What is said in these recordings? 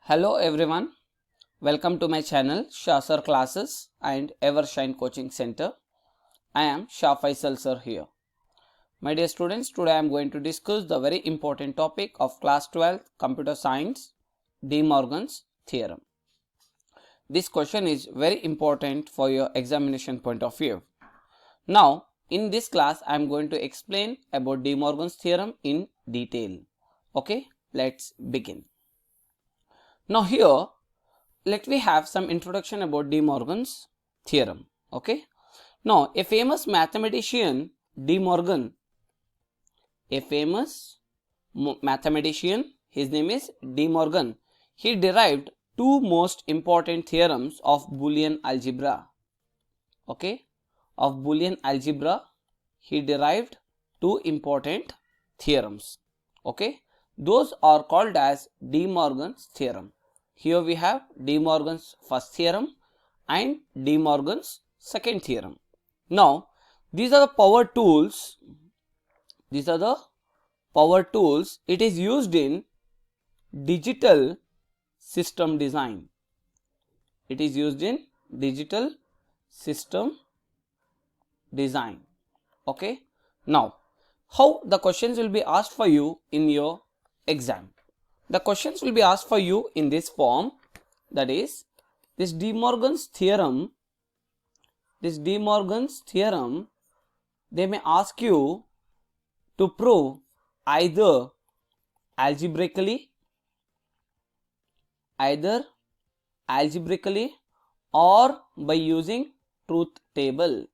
Hello everyone, welcome to my channel Shah Sir Classes and Evershine Coaching Center. I am Shah Faisal Sir here. My dear students, today I am going to discuss the very important topic of class 12 computer science, De Morgan's theorem. This question is very important for your examination point of view. Now in this class I am going to explain about De Morgan's theorem in detail. Okay, let's begin. Now here let me have some introduction about De Morgan's theorem. Okay. Now a famous mathematician De Morgan, his name is De Morgan. He derived two most important theorems of Boolean algebra. Okay. Of Boolean algebra, he derived two important theorems. Okay. Those are called as De Morgan's theorem. Here we have De Morgan's first theorem and De Morgan's second theorem. Now, these are the power tools. It is used in digital system design. Okay. Now, how the questions will be asked for you in your exam? The questions will be asked for you in this form, that is, this De Morgan's theorem, they may ask you to prove either algebraically or by using truth table.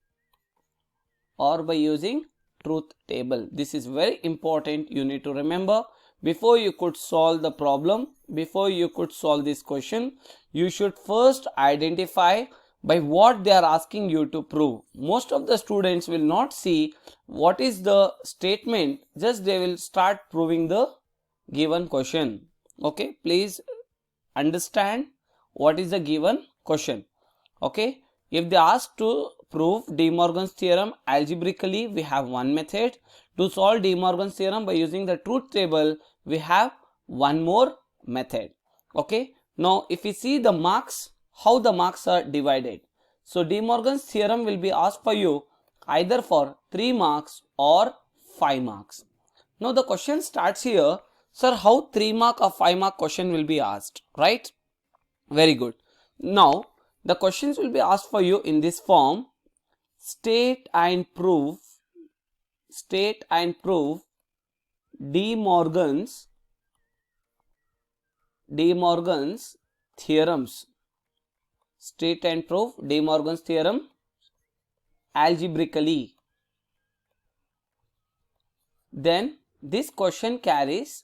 This is very important, you need to remember. Before you could solve the problem, before you could solve this question, you should first identify by what they are asking you to prove. Most of the students will not see what is the statement, just they will start proving the given question. Okay, please understand what is the given question. Okay, if they ask to prove De Morgan's theorem algebraically, we have one method. To solve De Morgan's theorem by using the truth table, we have one more method. Okay, now if we see the marks, how the marks are divided. So De Morgan's theorem will be asked for you either for 3 marks or 5 marks. Now the question starts here, sir, how 3 mark or 5 mark question will be asked, right? Very good. Now the questions will be asked for you in this form: state and prove De Morgan's theorems. State and prove De Morgan's theorem algebraically. Then this question carries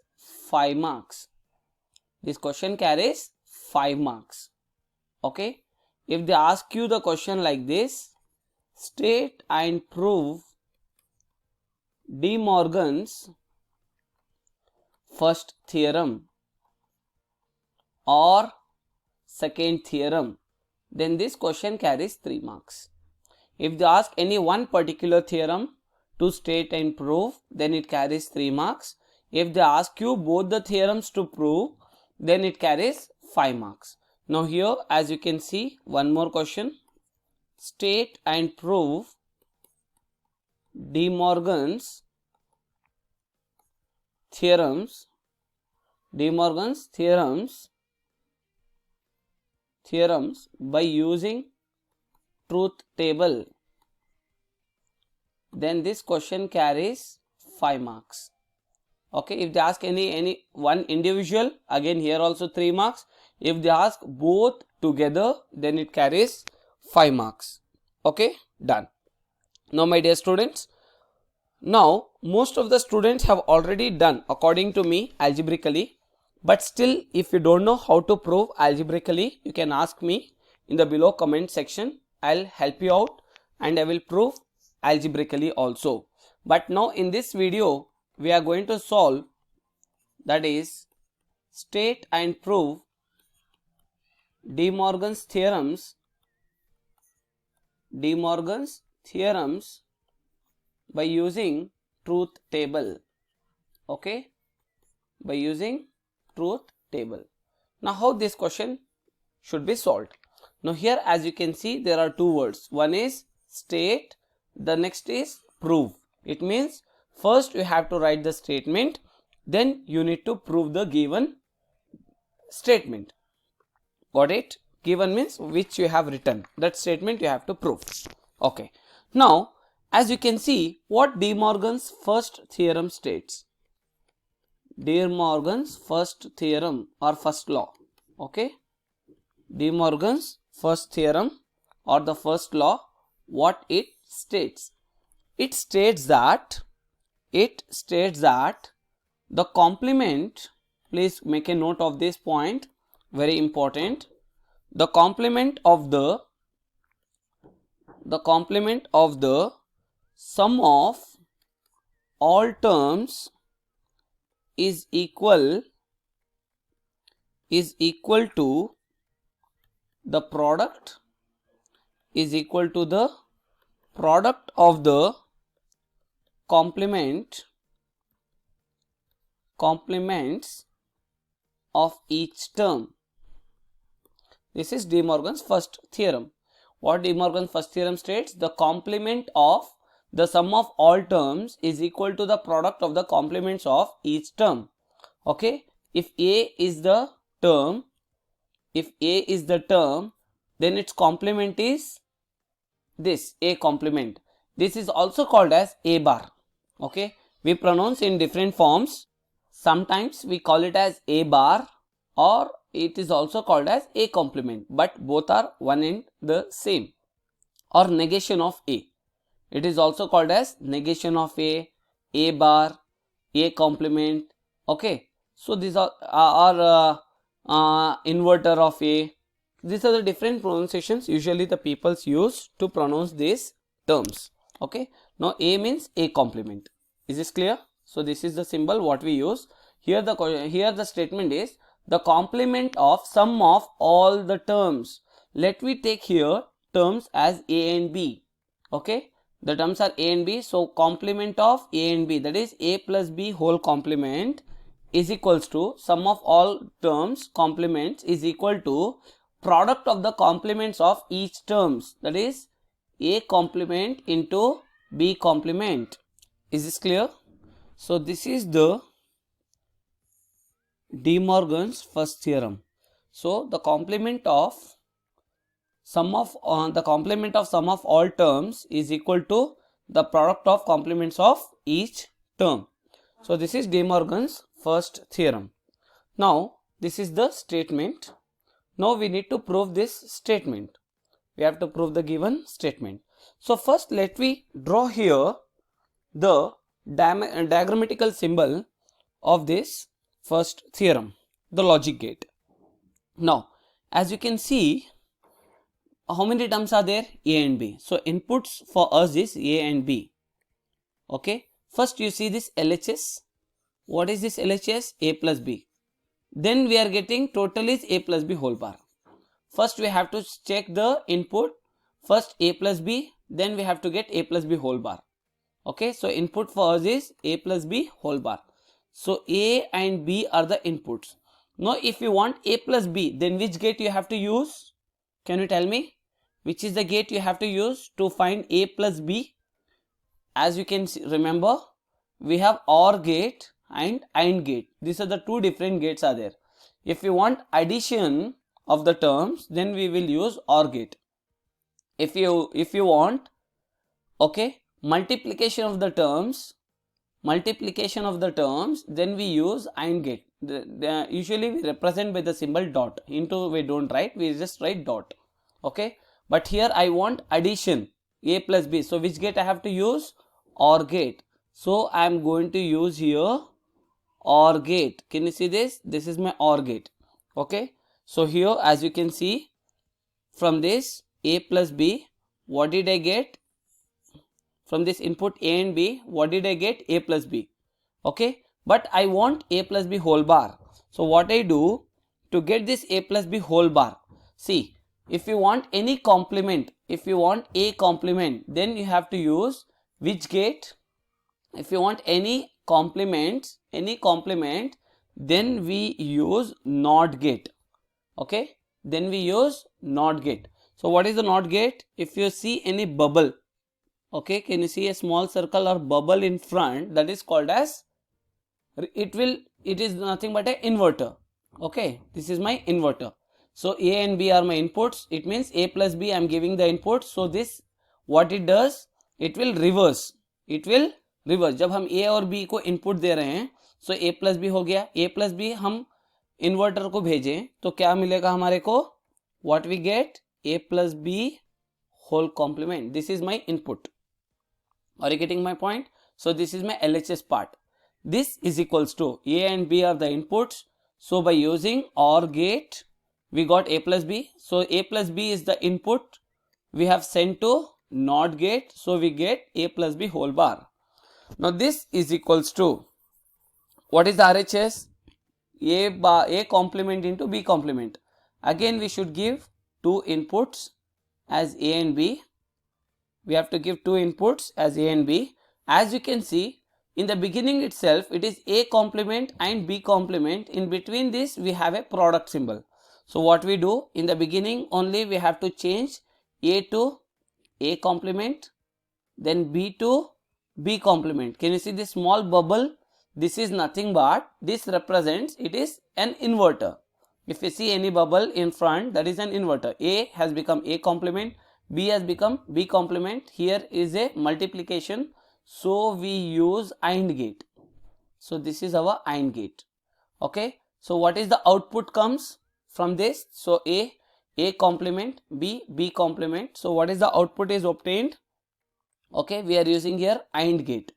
5 marks. Okay. If they ask you the question like this: state and prove De Morgan's first theorem or second theorem, then this question carries 3 marks. If they ask any one particular theorem to state and prove, then it carries 3 marks. If they ask you both the theorems to prove, then it carries 5 marks. Now here, as you can see, one more question: state and prove De Morgan's theorems by using truth table. Then this question carries 5 marks. Okay, if they ask any one individual, again here also 3 marks. If they ask both together, then it carries 5 marks. Okay, done. Now my dear students, now most of the students have already done according to me algebraically, but still if you don't know how to prove algebraically, you can ask me in the below comment section. I'll help you out and I will prove algebraically also. But now in this video we are going to solve, that is, state and prove De Morgan's theorems by using truth table. Okay, by using truth table. Now how this question should be solved? Now here as you can see there are two words. One is state, the next is prove. It means first you have to write the statement, then you need to prove the given statement. Got it? Given means which you have written, that statement you have to prove. Okay. Now as you can see, what De Morgan's first theorem states. De Morgan's first theorem or first law. Okay. De Morgan's first theorem or the first law, what it states? It states that the complement, please make a note of this point, very important. The complement of the sum of all terms is equal to the product of the complements of each term. This is De Morgan's first theorem. What De Morgan's first theorem states? The complement of the sum of all terms is equal to the product of the complements of each term. Okay, if A is the term, then its complement is this A complement. This is also called as A bar. Okay, we pronounce in different forms. Sometimes we call it as A bar, or it is also called as A complement, but both are one and the same. Or negation of A. It is also called as negation of A bar, A complement. Okay, so these are inverter of A. These are the different pronunciations usually the peoples use to pronounce these terms. Okay, now A means A complement. Is this clear? So this is the symbol what we use. Here the statement is the complement of sum of all the terms. Let me take here terms as A and B. Okay, the terms are A and B. So complement of A and B, that is A plus B whole complement, is equals to sum of all terms complements is equal to product of the complements of each terms, that is A complement into B complement. Is this clear? So this is the De Morgan's first theorem. So the complement of sum of all terms is equal to the product of complements of each term. So this is De Morgan's first theorem. Now this is the statement. Now we need to prove this statement. We have to prove the given statement. So first let me draw here the diagrammatical symbol of this first theorem, the logic gate. Now as you can see, how many terms are there? A and B. So inputs for us is A and B. Okay, first you see this LHS. What is this LHS? A plus B. Then we are getting total is A plus B whole bar. First we have to check the input, first A plus B, then we have to get A plus B whole bar. Okay, so input for us is A plus B whole bar. So A and B are the inputs. Now if you want A plus B, then which gate you have to use? Can you tell me? Which is the gate you have to use to find A plus B? As you can remember, we have OR gate and AND gate. These are the two different gates are there. If you want addition of the terms, then we will use OR gate. If you want, okay, multiplication of the terms, then we use AND gate. Usually we represent by the symbol dot. Into we don't write, we just write dot. Okay, but here I want addition A plus B. So which gate I have to use? OR gate. So I am going to use here OR gate. Can you see this? This is my OR gate. Okay, so here as you can see, from this A plus B, what did I get? From this input A and B, what did I get? A plus B. Okay, but I want A plus B whole bar. So what I do to get this A plus B whole bar? See, if you want any complement, if you want A complement, then you have to use which gate? If you want any complement, then we use NOT gate. Okay, then we use NOT gate. So what is the NOT gate? If you see any bubble, okay, can you see a small circle or bubble in front, that is called as, it is nothing but a inverter. Okay, this is my inverter. So A and B are my inputs. It means A plus B I am giving the input. So this, what it does, it will reverse. It will reverse. जब हम A और B को input दे रहे हैं, so A plus B हो गया. A plus B हम inverter को भेजें तो क्या मिलेगा हमारे को? What we get? A plus B whole complement. This is my input. Are you getting my point? So this is my LHS part. This is equals to A and B are the inputs. So by using OR gate, we got A plus B. So A plus B is the input. We have sent to NOT gate. So we get A plus B whole bar. Now this is equals to, what is the RHS? A complement into B complement. Again we should give two inputs as A and B. We have to give two inputs as A and B. As you can see, in the beginning itself, it is A complement and B complement. In between this, we have a product symbol. So what we do, in the beginning only we have to change A to A complement, then B to B complement. Can you see this small bubble? This is nothing but, this represents, it is an inverter. If you see any bubble in front, that is an inverter. A has become A complement, B has become B complement. Here is a multiplication. So we use AND gate. So this is our AND gate. Okay. So what is the output comes from this? So A complement, B complement. So what is the output is obtained? Okay. We are using here AND gate.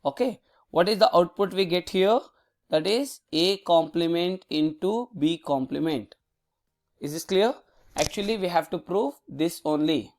Okay. What is the output we get here? That is A complement into B complement. Is this clear? Actually, we have to prove this only.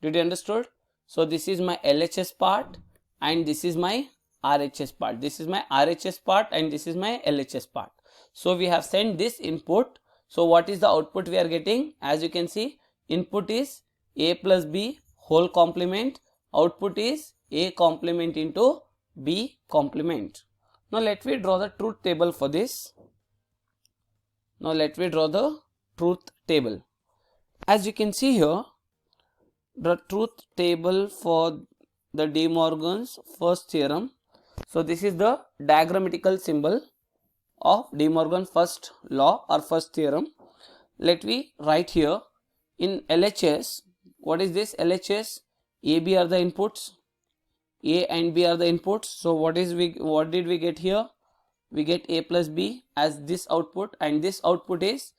Did you understood? So this is my LHS part and this is my RHS part. This is my RHS part and this is my LHS part. So we have sent this input. So what is the output we are getting? As you can see, input is A plus B whole complement. Output is A complement into B complement. Now let me draw the truth table for this. Now let me draw the truth table. As you can see here, the truth table for the De Morgan's first theorem. So this is the diagrammatical symbol of De Morgan first law or first theorem. Let me write here in LHS. What is this LHS? A, B are the inputs. A and B are the inputs. So what did we get here? We get A plus B as this output, and this output is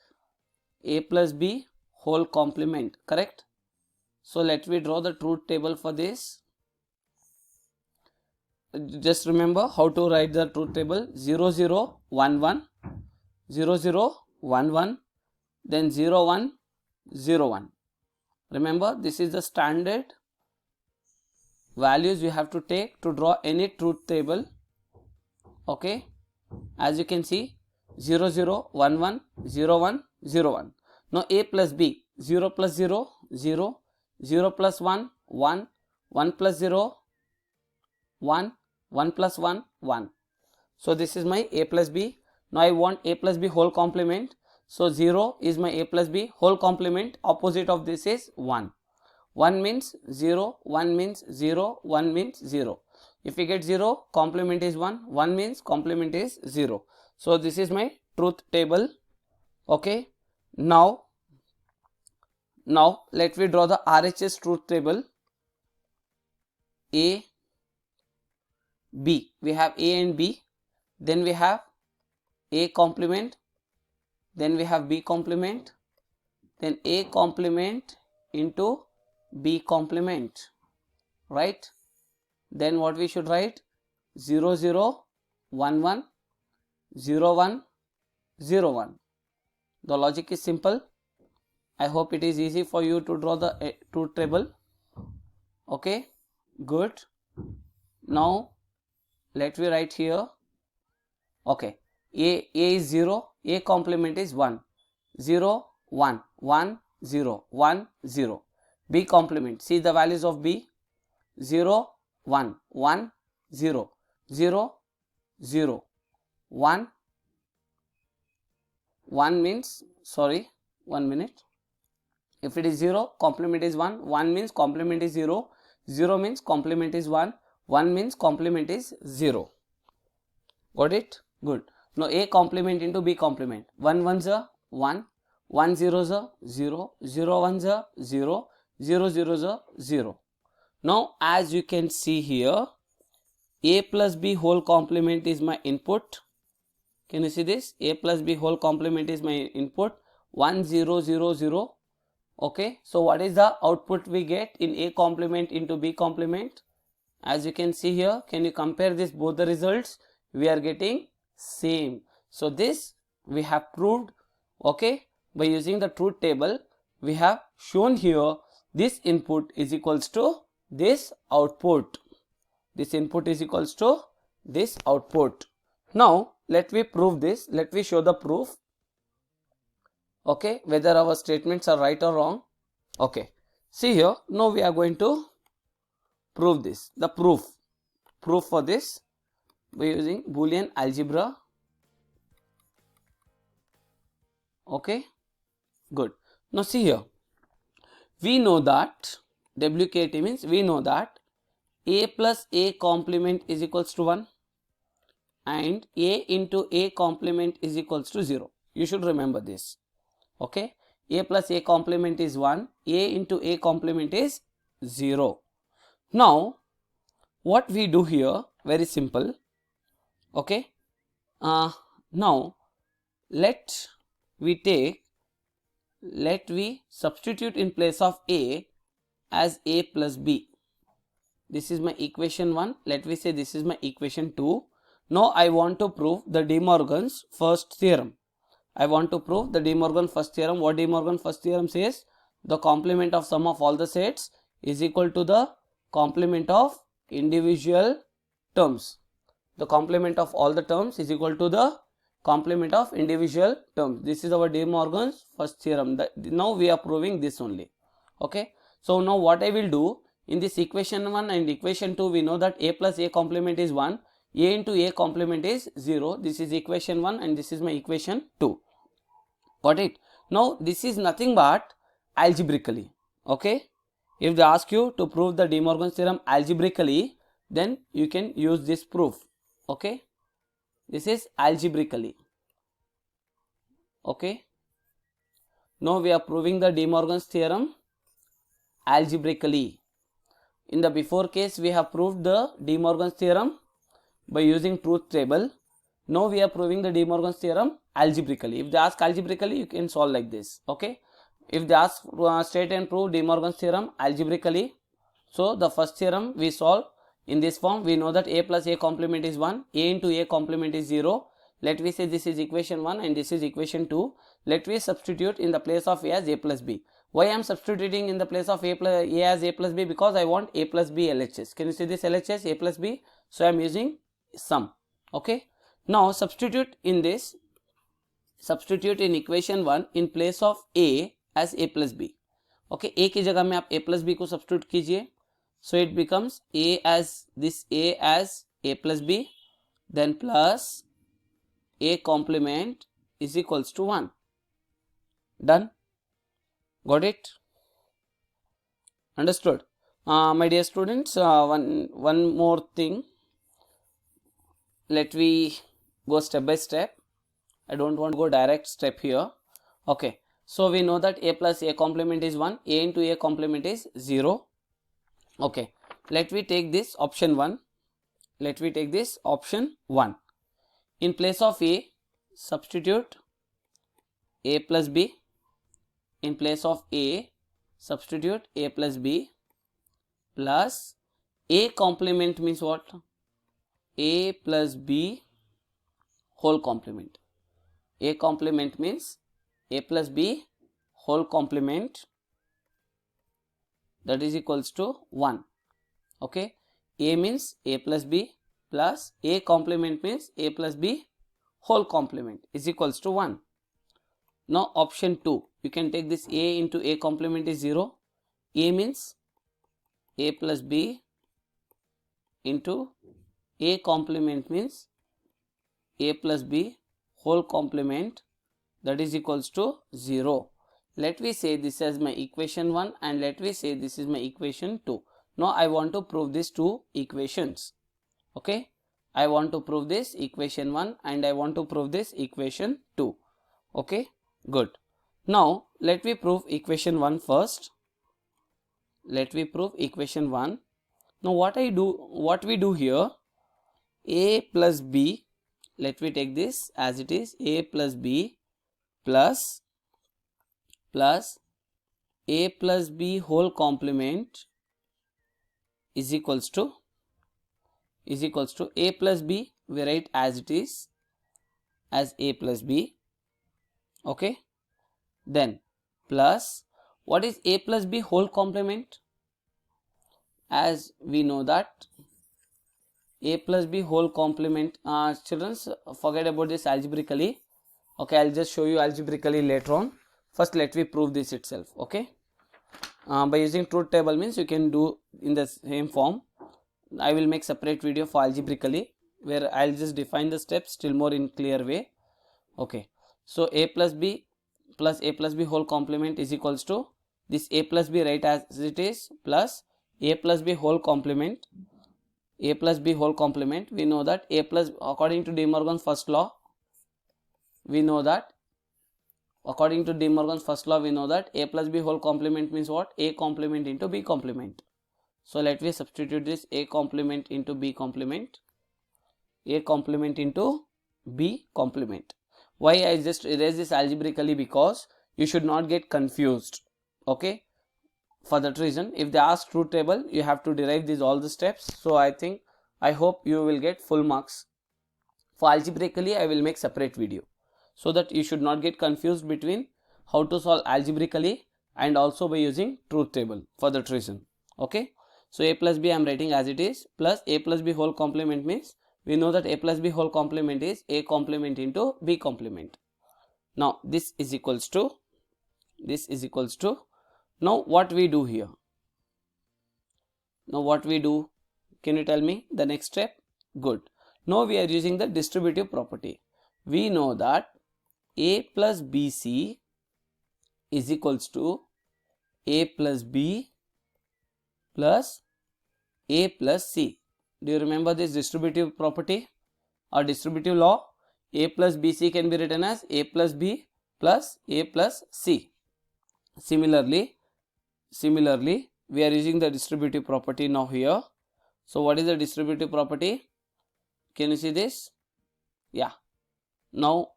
A plus B whole complement, correct? So let me draw the truth table for this. Just remember how to write the truth table. 0 0 1 1 0 0 1 1, then 0 1 0 1. Remember, this is the standard values you have to take to draw any truth table. Okay, as you can see, 0 0 1 1 0 1 0 1. Now A plus B, 0 plus 0 0, 0 plus 1 1, 1 plus 0 1, 1 plus 1 1. So this is my A plus B. Now I want A plus B whole complement. So 0 is my A plus B whole complement. Opposite of this is 1. 1 means 0, 1 means 0, 1 means 0. If we get 0, complement is 1, 1 means complement is 0. So this is my truth table. Okay. Now let me draw the RHS truth table. A, B. We have A and B. Then we have A complement. Then we have B complement. Then A complement into B complement. Right? Then what we should write? 0 0 1 1 0 1 0 1. The logic is simple. I hope it is easy for you to draw the truth table. Okay, good. Now let me write here. Okay, A is 0, A complement is 1, 0 1 1 0 1 0. B complement, see the values of B, 0 1 1 0 0 0 1 1 means sorry, 1 minute. If it is 0, complement is 1, 1 means complement is 0, 0 means complement is 1, 1 means complement is 0. Got it? Good. Now A complement into B complement. 1 1s are 1, 1 0s are 0, 0 1s are 0, 0 0s are 0. Now as you can see here, A plus B whole complement is my input. Can you see this? A plus B whole complement is my input. 1 0 0 0. Okay. So what is the output we get in A complement into B complement? As you can see here, can you compare this both the results? We are getting same. So this we have proved, okay, by using the truth table. We have shown here this input is equals to this output. This input is equals to this output. Now let me prove this. Let me show the proof, okay, whether our statements are right or wrong. Okay, see here, now we are going to prove this. The proof for this by using Boolean algebra. Okay, good. Now see here, we know that WKT means we know that A plus A complement is equals to 1 and A into A complement is equals to 0. You should remember this. Okay, A plus A complement is 1, A into A complement is 0. Now what we do here, very simple. Okay, now let we substitute in place of A as A plus B. This is my equation 1. Let me say this is my equation 2. Now I want to prove the De Morgan's first theorem. I want to prove the De Morgan first theorem. What De Morgan first theorem says? The complement of sum of all the sets is equal to the complement of individual terms. The complement of all the terms is equal to the complement of individual terms. This is our De Morgan's first theorem. Now we are proving this only. Okay. So now what I will do, in this equation 1 and equation 2, we know that A plus A complement is 1. A into A complement is 0. This is equation 1 and this is my equation 2. Got it? Now this is nothing but algebraically. Okay. If they ask you to prove the De Morgan's theorem algebraically, then you can use this proof. Okay. This is algebraically. Okay. Now we are proving the De Morgan's theorem algebraically. In the before case, we have proved the De Morgan's theorem by using truth table. Now we are proving the De Morgan's theorem algebraically. If they ask algebraically, you can solve like this. Okay. If they ask state and prove De Morgan's theorem algebraically, so the first theorem we solve in this form. We know that A plus A complement is 1, A into A complement is 0. Let me say this is equation 1 and this is equation 2. Let me substitute in the place of A as A plus B. Why I am substituting in the place of A as A plus B? Because I want A plus B LHS. Can you see this LHS A plus B? So I am using sum. Okay. Now substitute in this. Substitute in equation 1 in place of A as A plus B. Okay. A की जगह में आप A plus B को substitute कीजिए. So it becomes A as A plus B, then plus A complement is equals to 1. Done. Got it? Understood? My dear students, one more thing. Let me go step by step. I don't want to go direct step here. Okay. So we know that A plus A complement is 1. A into A complement is 0. Okay. Let me take this option 1. Let me take this option 1. In place of A, substitute A plus B. In place of A, substitute A plus B plus A complement means what? A plus B whole complement. A complement means A plus B whole complement, that is equals to 1. Okay. A means A plus B plus A complement means A plus B whole complement is equals to 1. Now option 2, you can take this A into A complement is 0. A means A plus B into A complement means A plus B whole complement, that is equals to 0. Let me say this as my equation 1 and let me say this is my equation 2. Now I want to prove these two equations. Okay, I want to prove this equation 1 and I want to prove this equation 2. Okay, good. Now let me prove equation 1 first. Let me prove equation 1. Now what we do here, a plus b, let me take this as it is, a plus b plus a plus b whole complement is equals to a plus b, we write as it is as a plus b. Okay, then plus, what is a plus b whole complement? As we know that a plus b whole complement, children, forget about this algebraically. Okay, I'll just show you algebraically later on. First let me prove this itself. Okay, by using truth table means you can do in the same form. I will make separate video for algebraically where I'll just define the steps still more in clear way. Okay, so a plus b whole complement is equals to this a plus b, right, as it is, plus a plus b whole complement. A plus b whole complement, we know that a plus, according to De Morgan's first law, we know that according to De Morgan's first law, we know that a plus b whole complement means what? A complement into b complement. So let me substitute this a complement into b complement, a complement into b complement. Why I just erase this algebraically? Because you should not get confused. Okay, for that reason, if they ask truth table, you have to derive these all the steps. So I hope you will get full marks. For algebraically, I will make separate video so that you should not get confused between how to solve algebraically and also by using truth table, for that reason. Okay, so a plus b I am writing as it is, plus a plus b whole complement means we know that a plus b whole complement is a complement into b complement. Now this is equals to now what we do here? Now what we do? Can you tell me the next step? Good. Now we are using the distributive property. We know that a plus bc is equals to a plus b plus a plus c. Do you remember this distributive property or distributive law? A plus bc can be written as a plus b plus a plus c. Similarly, we are using the distributive property now here. So what is the distributive property? Can you see this? Yeah. Now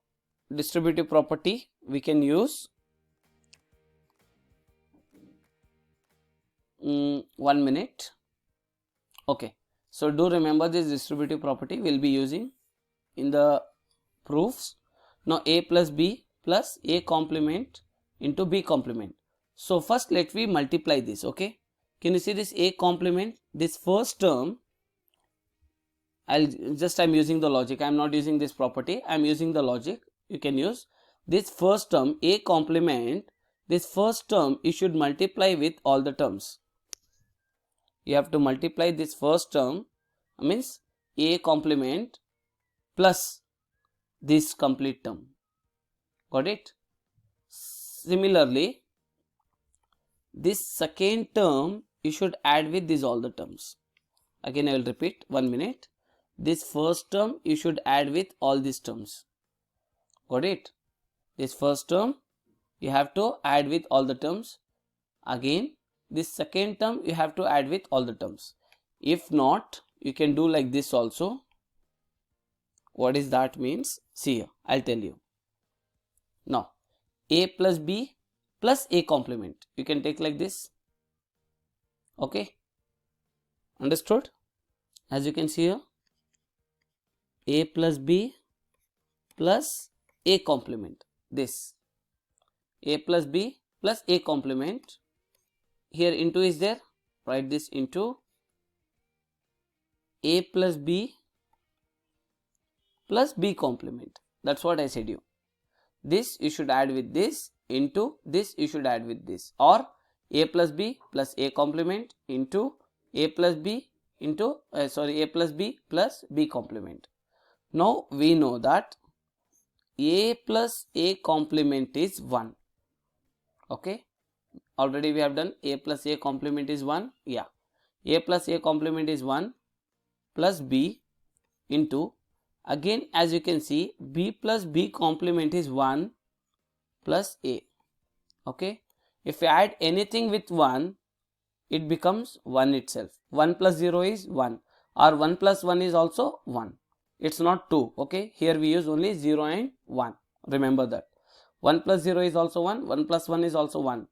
distributive property we can use. 1 minute. Okay, so do remember this distributive property we will be using in the proofs. Now a plus b plus a complement into b complement. So first let me multiply this. Okay, can you see this a complement? This first term, I'm using the logic. I'm not using this property. I'm using the logic. You can use this first term a complement. This first term you should multiply with all the terms. You have to multiply this first term, means a complement plus this complete term. Got it? Similarly, this second term you should add with these all the terms. Again I will repeat, 1 minute. This first term you should add with all these terms. Got it? This first term you have to add with all the terms. Again this second term you have to add with all the terms. If not, you can do like this also. What is that means? See here, I'll tell you. Now a plus b plus a complement, you can take like this. Okay, understood? As you can see here, a plus b plus a complement, this a plus b plus a complement. Here into is there, write this into a plus b plus b complement. That's what I said you. This you should add with this, into this you should add with this, or a plus b plus a complement into a plus b into a plus b plus b complement. Now we know that A plus A complement is 1. Okay, already we have done A plus A complement is 1. Yeah, A plus A complement is 1 plus B into, again as you can see, B plus B complement is 1 plus A. Okay, if you add anything with 1, it becomes 1 itself. 1 plus 0 is 1, or 1 plus 1 is also 1. It's not 2. Okay, here we use only 0 and 1. Remember that. 1 plus 0 is also 1, 1 plus 1 is also 1,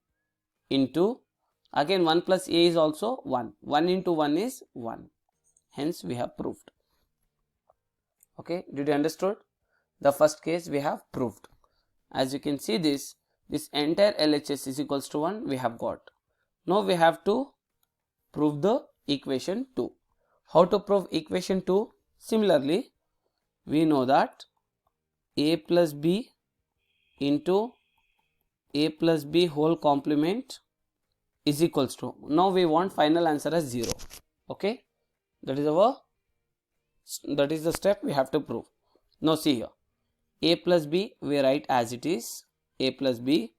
into, again 1 plus A is also 1. 1 into 1 is 1. Hence we have proved. Okay, did you understood? The first case we have proved. As you can see, this entire LHS is equals to 1 we have got. Now we have to prove the equation 2. How to prove equation 2? Similarly, we know that A plus B into A plus B whole complement is equals to, now we want final answer as 0. Okay, that is the step we have to prove. Now see here, A plus B we write as it is, A plus B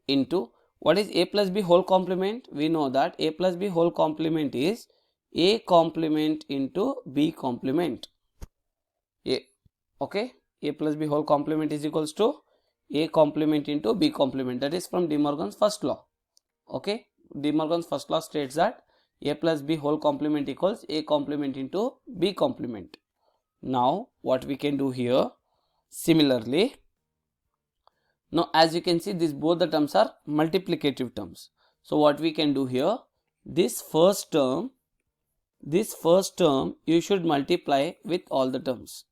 into, what is A plus B whole complement? We know that A plus B whole complement is A complement into B complement. Okay, A plus B whole complement is equals to A complement into B complement. That is from De Morgan's first law. Okay, De Morgan's first law states that A plus B whole complement equals A complement into B complement. Now what we can do here, similarly, now as you can see, this both the terms are multiplicative terms. So what we can do here, this first term you should multiply with all the terms.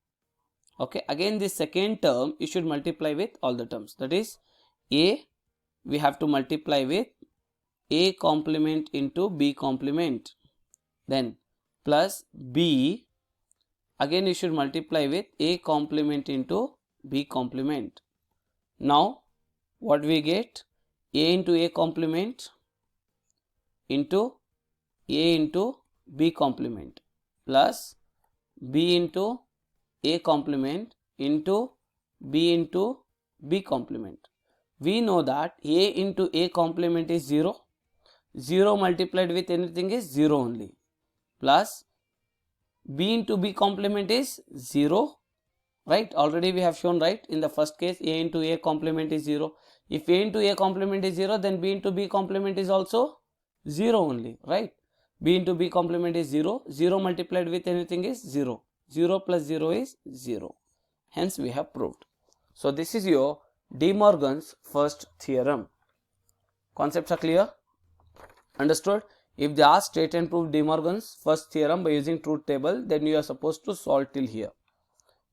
Okay, again this second term you should multiply with all the terms. That is, A we have to multiply with A complement into B complement, then plus B, again you should multiply with A complement into B complement. Now what we get, A into A complement into A into B complement plus B into A complement into B into B complement. We know that A into A complement is 0. 0 multiplied with anything is 0 only, plus B into B complement is 0. Right, already we have shown, right, in the first case A into A complement is 0. If A into A complement is 0, then B into B complement is also 0 only, right? B into B complement is 0. 0 multiplied with anything is 0. 0 plus 0 is 0. Hence we have proved. So this is your De Morgan's first theorem. Concepts are clear? Understood? If they ask state and prove De Morgan's first theorem by using truth table, then you are supposed to solve till here.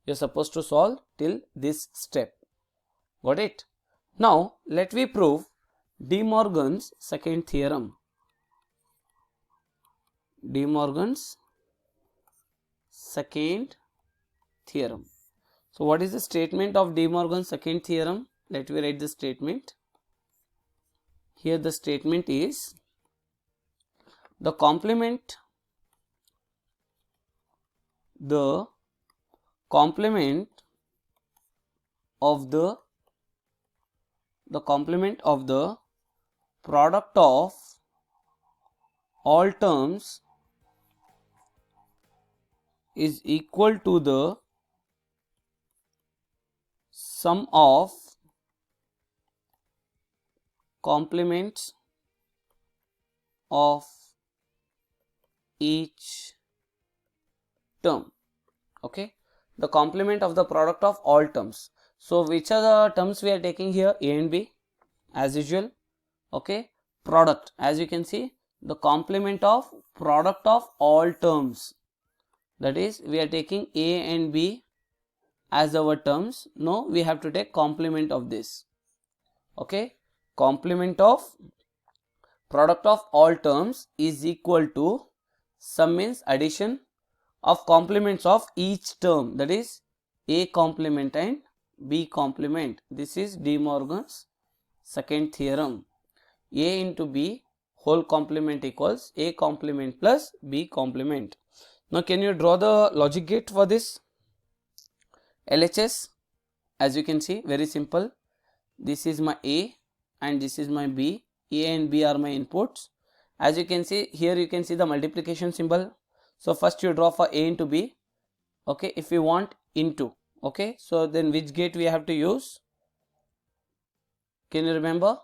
You are supposed to solve till this step. Got it? Now let me prove De Morgan's second theorem. De Morgan's second theorem. So what is the statement of De Morgan's second theorem? Let me write the statement. Here the statement is, the complement of the product of all terms is equal to the sum of complements of each term. Okay, the complement of the product of all terms. So which are the terms we are taking here? A and B as usual. Okay, product, as you can see, the complement of product of all terms, that is we are taking A and B as our terms. Now we have to take complement of this. Okay, complement of product of all terms is equal to, sum means addition of complements of each term, that is A complement and B complement. This is De Morgan's second theorem. A into B whole complement equals A complement plus B complement. Now can you draw the logic gate for this LHS? as you can see, very simple. This is my A and this is my B. A and B are my inputs. As you can see here, you can see the multiplication symbol. So first you draw for A into B. Okay, if you want into. Okay, so then which gate we have to use? Can you remember?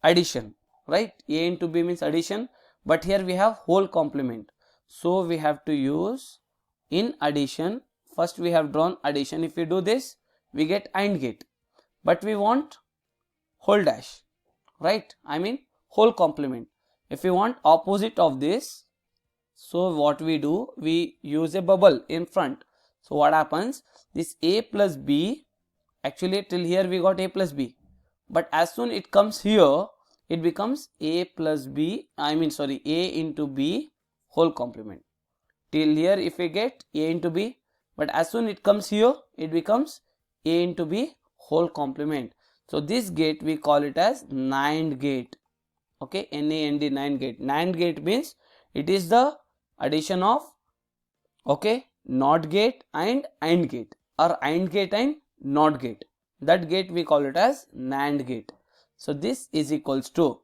Addition, right? A into B means addition, but here we have whole complement. So we have to use in addition. First we have drawn addition. If we do this, we get AND gate, but we want whole dash, right? I mean whole complement. If we want opposite of this, so what we do, we use a bubble in front. So what happens, this A plus B, actually till here we got A plus B, but as soon it comes here, it becomes A plus B, I mean sorry, A into B whole complement. Till here if we get A into B, but as soon it comes here, it becomes A into B whole complement. So this gate we call it as NAND gate. Okay, NAND, NAND gate. NAND gate means it is the addition of, okay, NOT gate and AND gate, or AND gate and NOT gate. That gate we call it as NAND gate. So this is equals to,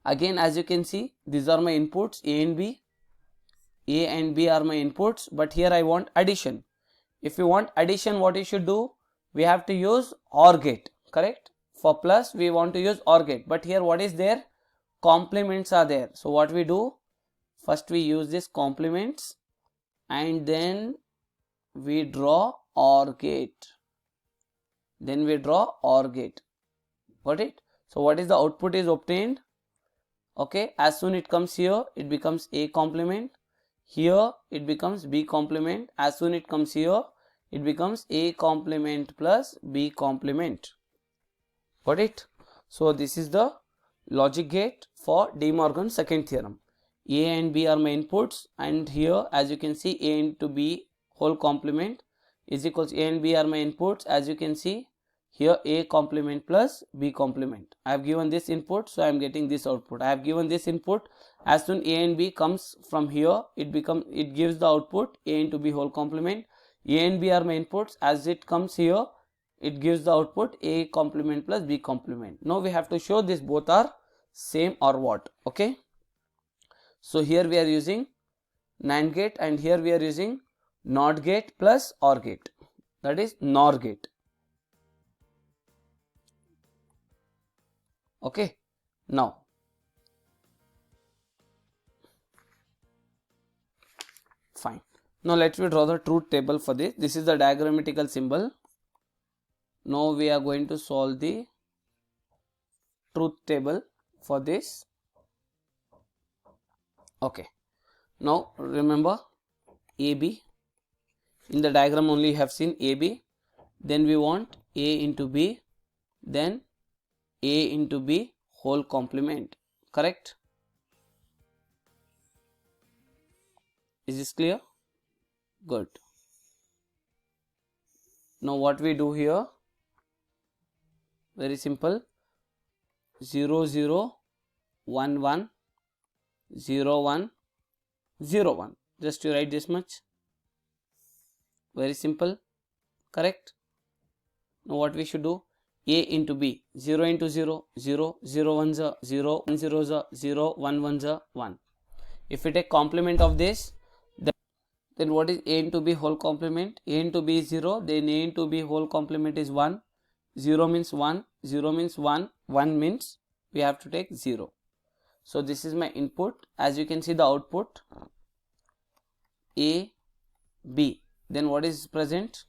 again as you can see, these are my inputs A and B. A and B are my inputs, but here I want addition. If you want addition, what you should do? We have to use OR gate, correct? For plus we want to use OR gate, but here what is there? Complements are there. So what we do? First we use this complements and then we draw OR gate. Then we draw OR gate. Got it? So what is the output is obtained? Okay, as soon it comes here, it becomes A complement. Here it becomes B complement. As soon it comes here, it becomes A complement plus B complement. Got it? So this is the logic gate for De Morgan's second theorem. A and B are my inputs, and here as you can see, A into B whole complement is equals A and B are my inputs. As you can see here, A complement plus B complement. I have given this input, so I am getting this output. I have given this input. As soon A and B comes from here, it gives the output A into B whole complement. A and B are my inputs. As it comes here, it gives the output A complement plus B complement. Now we have to show this both are same or what. Okay. So here we are using NAND gate and here we are using NOT gate plus OR gate, that is NOR gate. Okay. Now fine. Now let me draw the truth table for this. This is the diagrammatical symbol. Now we are going to solve the truth table for this. Okay. Now remember AB. In the diagram only you have seen AB. Then we want A into B. Then A into B whole complement. Correct? Is this clear? Good. Now what we do here? Very simple. 0 0 1 1 0 1 0 1. Just to write this much. Very simple. Correct? Now what we should do? A into B. 0 into 0 0 0 1 0 0 1 0 0 1 1 1. If we take complement of this, then what is A into B whole complement? A into B is 0, then A into B whole complement is 1. 0 means 1, 0 means 1, 1 means we have to take 0. So this is my input. As you can see the output A, B. Then what is present?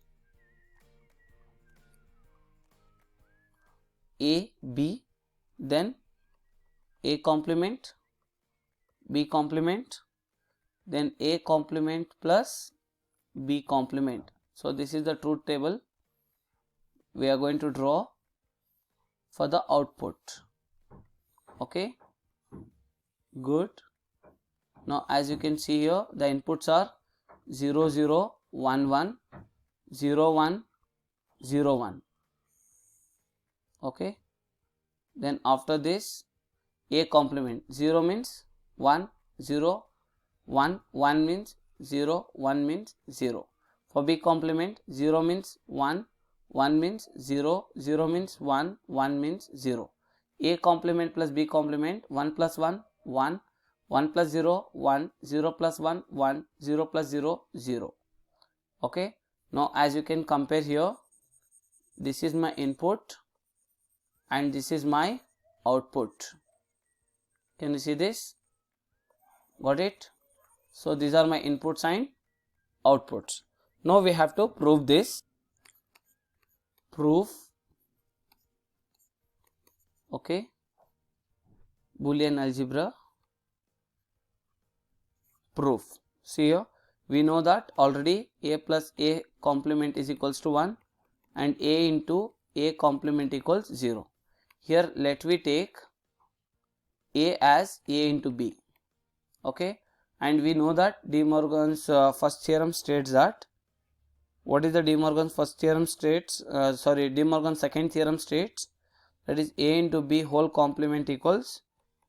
A, B, then A complement, B complement, then A complement plus B complement. So this is the truth table we are going to draw for the output. Okay, good. Now as you can see here, the inputs are 0 0 1 1 0 1 0 1. Okay, then after this A complement, 0 means 1 0 1, 1 means 0, 1 means 0. For B complement, 0 means 1, 1 means 0, 0 means 1, 1 means 0. A complement plus B complement, 1 plus 1, 1, 1 plus 0, 1, 0 plus 1, 1, 0 plus 0, 0. Okay. Now as you can compare here, this is my input and this is my output. Can you see this? Got it? So these are my inputs and outputs. Now we have to prove this. Proof. Okay. Boolean algebra. Proof. See here, we know that already a plus a complement is equals to 1 and a into a complement equals 0. Here let me take a as a into b. Okay, and we know that De Morgan's first theorem states that, what is the De Morgan's first theorem states, De Morgan's second theorem states, that is a into b whole complement equals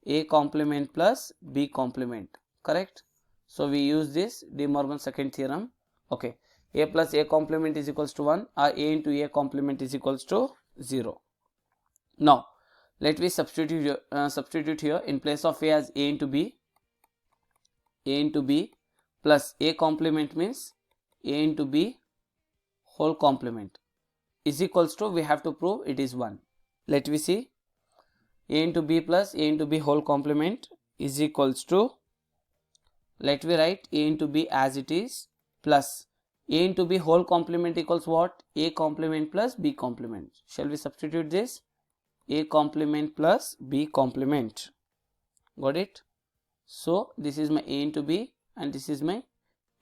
a complement plus b complement, correct? So we use this De Morgan's second theorem. Okay, a plus a complement is equals to 1 or a into a complement is equals to 0. Now let me substitute here in place of a as a into b. A into b plus a complement means a into b whole complement is equals to, we have to prove it is 1. Let me see, a into b plus a into b whole complement is equals to, let me write a into b as it is plus a into b whole complement equals what? A complement plus b complement. Shall we substitute this? A complement plus b complement. Got it? So this is my a into b and this is my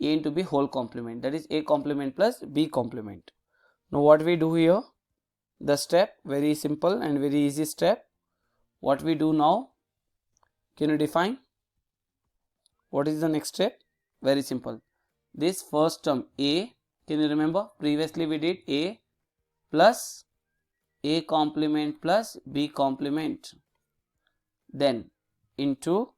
a into b whole complement, that is a complement plus b complement. Now what we do here, the step, very simple and very easy step. What we do now, can you define? What is the next step? Very simple. This first term a, can you remember previously we did a plus a complement plus b complement, then into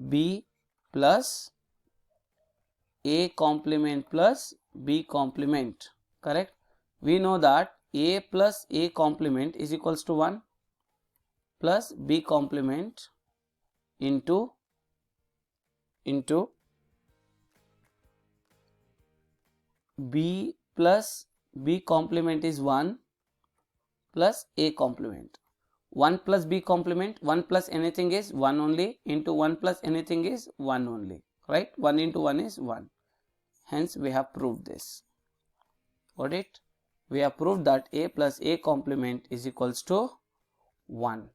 b plus a complement plus b complement, correct? We know that a plus a complement is equals to 1 plus b complement into b plus b complement is 1 plus a complement. 1 plus b complement, 1 plus anything is 1 only, into 1 plus anything is 1 only, right? 1 into 1 is 1. Hence we have proved this. Got it? We have proved that a plus a complement is equals to 1.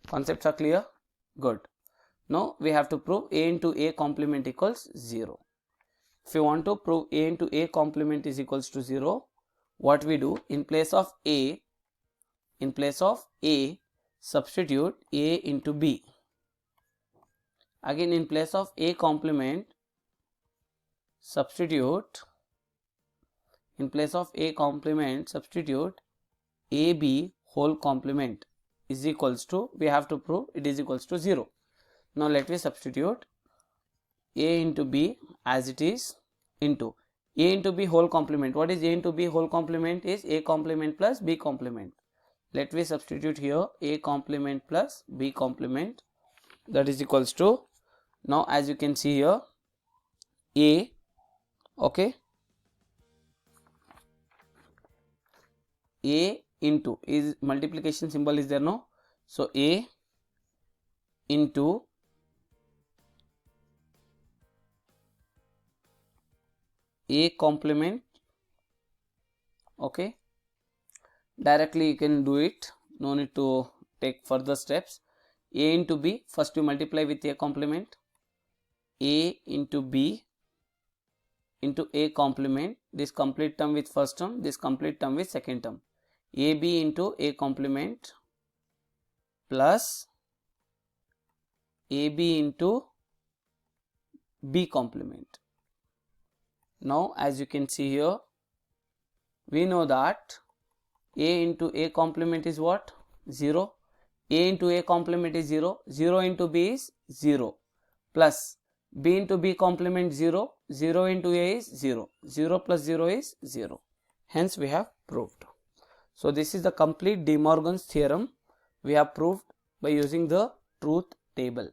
Concepts are clear? Good. Now we have to prove a into a complement equals 0. If you want to prove a into a complement is equals to 0, what we do, in place of a, substitute a into b. Again in place of a complement, substitute ab whole complement is equals to, we have to prove it is equals to 0. Now let me substitute a into b as it is into a into b whole complement. What is a into b whole complement? Is a complement plus b complement. Let me substitute here a complement plus b complement, that is equals to, now as you can see here, a, okay, a into, is multiplication symbol is there, no? So a into a complement, okay, directly you can do it, no need to take further steps. A into b, first you multiply with a complement, a into b into a complement, this complete term with first term, this complete term with second term, ab into a complement plus ab into b complement. Now as you can see here, we know that a into a complement is what? 0. A into a complement is 0. 0 into b is 0 plus b into b complement 0 0 into a is 0. 0 plus 0 is 0. Hence we have proved. So this is the complete De Morgan's theorem we have proved by using the truth table.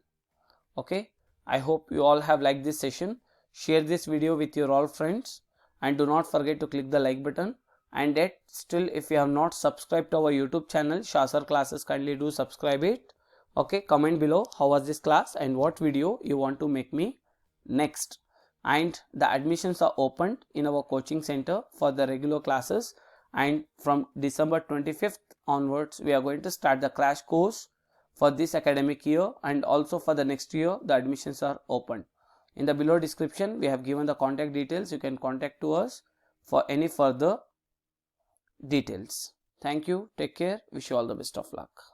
Okay, I hope you all have liked this session. Share this video with your all friends and do not forget to click the like button. And yet still, if you have not subscribed to our YouTube channel Shah Sir Classes, kindly do subscribe it. Okay, comment below how was this class and what video you want to make me next. And the admissions are opened in our coaching center for the regular classes, and from December 25th onwards we are going to start the crash course for this academic year, and also for the next year the admissions are open. In the below description we have given the contact details. You can contact to us for any further details. Thank you, take care, wish you all the best of luck.